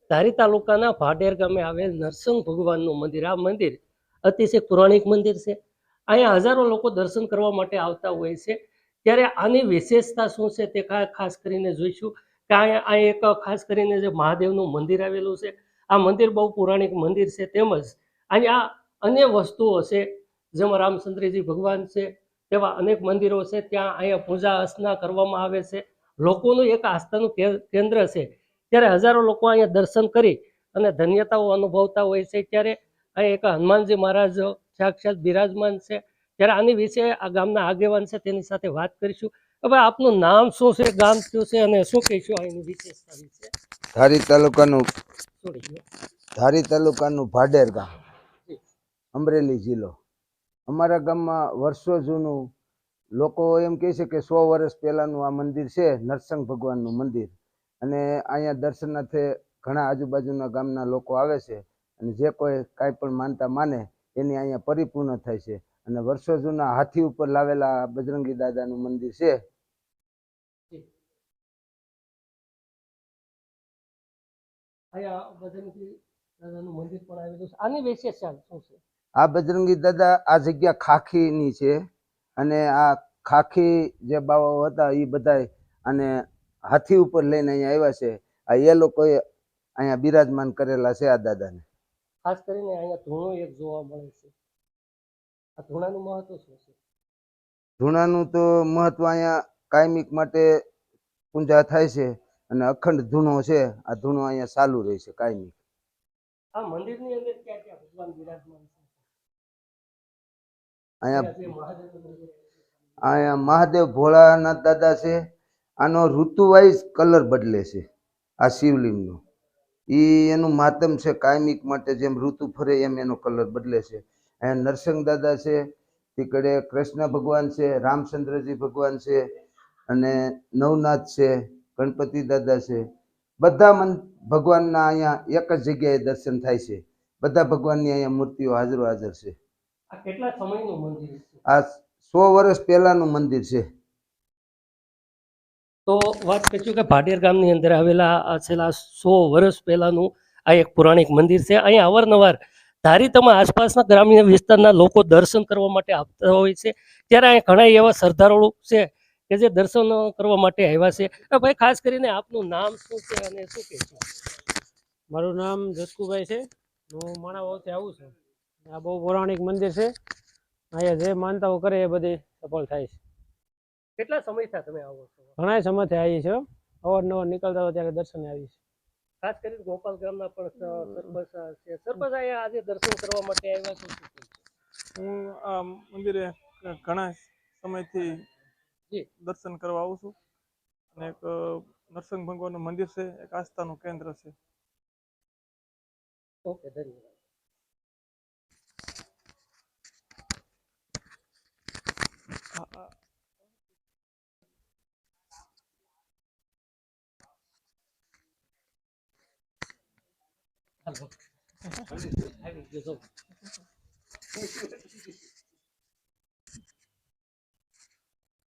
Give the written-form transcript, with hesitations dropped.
ધારી તાલુકાના ભાડેર ગામે આવેલ નરસિંહ ભગવાનનું મંદિર. આ મંદિર અતિશય પૌરાણિક મંદિર છે. અહીંયા હજારો લોકો દર્શન કરવા માટે આવતા હોય છે. ત્યારે આની વિશેષતા શું છે તે ખાસ કરીને જોઈશું કે અહીંયા એક ખાસ કરીને જે મહાદેવનું મંદિર આવેલું છે. આ મંદિર બહુ પૌરાણિક મંદિર છે. તેમજ અહીંયા અન્ય વસ્તુઓ છે, જેમાં રામચંદ્રજી ભગવાન છે તેવા અનેક મંદિરો છે. ત્યાં અહીંયા પૂજા અર્ચના કરવામાં આવે છે. લોકોનું એક આસ્થાનું કેન્દ્ર છે. ત્યારે હજારો લોકો અહીંયા દર્શન કરી અને ધન્યતાઓ અનુભવતા હોય છે. ત્યારે અહીં એક હનુમાનજી મહારાજ સાક્ષાત બિરાજમાન છે. ત્યારે આની વિશે આ ગામના આગેવાન છે તેની સાથે વાત કરીશું. હવે આપનું નામ શું છે, ગામ શું છે અને શું કહીશું અહીંની વિશેષતા વિશે? ધારી તાલુકાનું ભાડેર ગામ, અમરેલી જિલ્લો. અમારા ગામમાં વર્ષો જૂનું, લોકો એમ કહે છે કે 100 વર્ષ પહેલાંનું આ મંદિર છે, નરસિંહ ભગવાનનું મંદિર. અને અહીંયા દર્શનાર્થે ઘણા આજુબાજુના ગામના લોકો આવે છે અને જે કોઈ કાંઈ પણ માનતા માને એની અહીંયા પરિપૂર્ણ થાય છે. અને વર્ષો જૂના હાથી ઉપર લાવેલા બજરંગી દાદાનું મંદિર છે. આ બજરંગી દાદા આ જગ્યા ખાખીની છે અને આ ખાખી જે બાવાઓ હતા એ બધા અને હાથી ઉપર લઈને અહીંયા આવ્યા છે. આ એ લોકોએ અહીંયા બિરાજમાન કરેલા છે આ દાદાને. ખાસ કરીને અહીંયા ધૂણો એક જોવા મળે છે. આ ધૂણાનું મહત્વ શું છે? ધૂણાનું તો મહત્વ અહીંયા કાયમિક માટે પૂજા થાય છે અને અખંડ ધૂણો છે. આ ધૂણો અહીંયા ચાલુ રહે છે કાયમિક. આ મંદિરની અંદર ક્યાં ક્યાં ભગવાન બિરાજમાન છે? અહીંયા મહાદેવ ભોળાનાથ દાદા છે. આનો ઋતુ વાઇઝ કલર બદલે છે આ શિવલિંગનો. એનું માતમ છે, કાયમિક માટે જેમ ઋતુ ફરે એમ એનો કલર બદલે છે. અહીંયા નરસિંહ દાદા છે, તીકડે કૃષ્ણ ભગવાન છે, રામચંદ્રજી ભગવાન છે અને નવનાથ છે, ગણપતિ દાદા છે. બધા ભગવાનના અહીંયા એક જ જગ્યાએ દર્શન થાય છે. બધા ભગવાનની અહીંયા મૂર્તિઓ હાજર છે. આ કેટલા સમયનું મંદિર છે? આ 100 વર્ષ પહેલાનું મંદિર છે. તો વાત કરીશું કે ભાડેર ગામની અંદર આવેલા છેલ્લા 100 વર્ષ પહેલાનું આ એક પૌરાણિક મંદિર છે. અહીંયા અવારનવાર ધારી તમામ આસપાસના ગ્રામ્ય વિસ્તારના લોકો દર્શન કરવા માટે આવતા હોય છે. ત્યારે અહીંયા ઘણા એવા શ્રદ્ધાળુઓ છે કે જે દર્શન કરવા માટે આવ્યા છે. ભાઈ, ખાસ કરીને આપનું નામ શું છે અને શું કહેશો? મારું નામ જસકુભાઈ છે. હું માણાવાવથી આવું છું. આ બહુ પૌરાણિક મંદિર છે. અહીંયા જે માનતાઓ કરે એ બધી સફળ થાય છે. કેટલા સમયથી તમે આવો છો? ઘણા સમયથી આવી છે. અવારનવાર નીકળતા હોય ત્યારે દર્શને આવી છે. ખાસ કરીને ગોપાલ ગામના પણ સરપંચ છે. સરપંચ અહીંયા આજે દર્શન કરવા માટે આવ્યા છો? હું આ મંદિરે ઘણા સમયથી દર્શન કરવા આવું છું અને એક નરસિંહ ભગવાનનું મંદિર છે, એક આસ્થાનું કેન્દ્ર છે. ઓકે, ધન્યવાદ. આવી ગયો.